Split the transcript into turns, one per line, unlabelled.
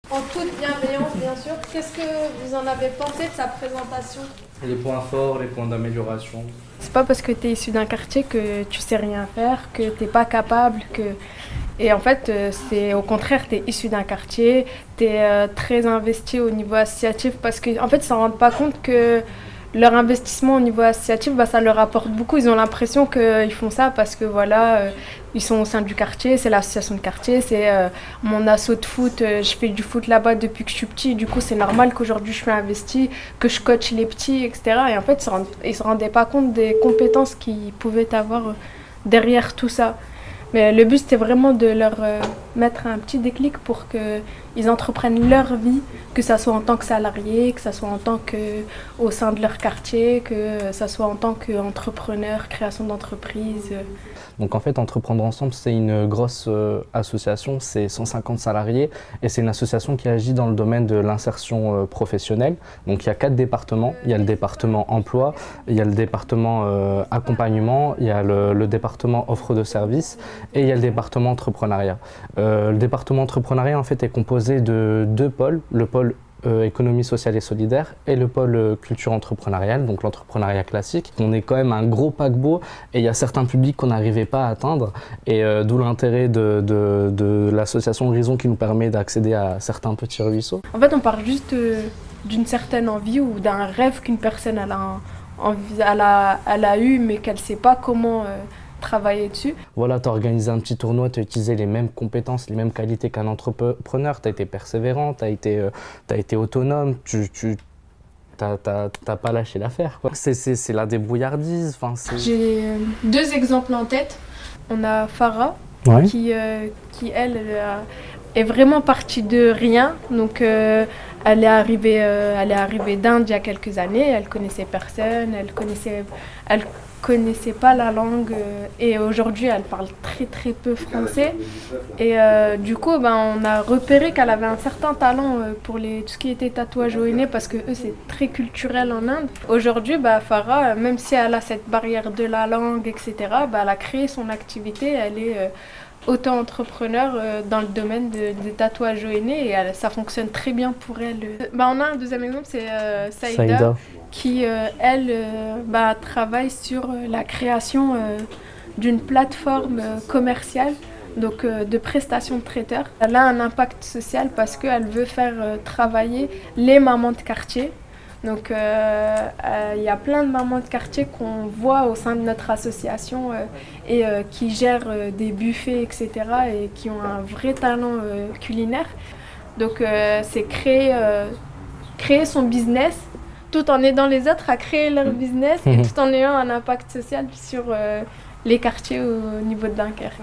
En toute bienveillance, bien sûr. Qu'est-ce que vous en avez pensé de sa présentation?
Les points forts, les points d'amélioration.
C'est pas parce que tu es issu d'un quartier que tu sais rien faire, que t'es pas capable, que... Et en fait, c'est au contraire, tu es issu d'un quartier, tu es très investi au niveau associatif parce qu'en fait, ils s'en rendent pas compte que leur investissement au niveau associatif, bah, ça leur apporte beaucoup. Ils ont l'impression qu'ils font ça parce que voilà, ils sont au sein du quartier, c'est l'association de quartier, c'est mon asso de foot, je fais du foot là-bas depuis que je suis petit, du coup c'est normal qu'aujourd'hui je suis investi, que je coach les petits, etc. Et en fait, ils se rendaient pas compte des compétences qu'ils pouvaient avoir derrière tout ça. Mais le but, c'était vraiment de leur mettre un petit déclic pour qu'ils entreprennent leur vie, que ça soit en tant que salarié, que ça soit en tant qu'au sein de leur quartier, que ça soit en tant qu'entrepreneur, création d'entreprise.
Donc en fait, Entreprendre Ensemble, c'est une grosse association, c'est 150 salariés et c'est une association qui agit dans le domaine de l'insertion professionnelle. Donc il y a 4 départements, il y a le département emploi, il y a le département accompagnement, il y a le département offre de services et il y a le département entrepreneuriat. Le département entrepreneuriat en fait est composé de 2 pôles, le pôle économie sociale et solidaire et le pôle culture entrepreneuriale, donc l'entrepreneuriat classique. On est quand même un gros paquebot et il y a certains publics qu'on n'arrivait pas à atteindre et d'où l'intérêt de l'association Horizon qui nous permet d'accéder à certains petits ruisseaux.
En fait, on parle juste d'une certaine envie ou d'un rêve qu'une personne elle a eu mais qu'elle ne sait pas comment travailler dessus.
Voilà, tu as organisé un petit tournoi, tu as utilisé les mêmes compétences, les mêmes qualités qu'un entrepreneur, tu as été persévérant, tu as été autonome, t'as pas lâché l'affaire. C'est la débrouillardise.
J'ai 2 exemples en tête. On a Farah,
ouais.
qui elle, est vraiment partie de rien. Donc elle est arrivée d'Inde il y a quelques années, elle connaissait personne, elle connaissait pas la langue et aujourd'hui elle parle très très peu français et du coup on a repéré qu'elle avait un certain talent pour tout ce qui était tatouage au nez parce que eux c'est très culturel en Inde. Aujourd'hui Farah, même si elle a cette barrière de la langue etc, elle a créé son activité, elle est auto-entrepreneur dans le domaine des tatouages au nez et ça fonctionne très bien pour elle. On a un deuxième exemple, c'est Saïda qui, elle, travaille sur la création d'une plateforme commerciale donc, de prestations de traiteurs. Elle a un impact social parce qu'elle veut faire travailler les mamans de quartier. Donc il y a plein de mamans de quartier qu'on voit au sein de notre association et qui gèrent des buffets, etc. et qui ont un vrai talent culinaire. Donc c'est créer son business tout en aidant les autres à créer leur business et tout en ayant un impact social sur les quartiers au niveau de Dunkerque.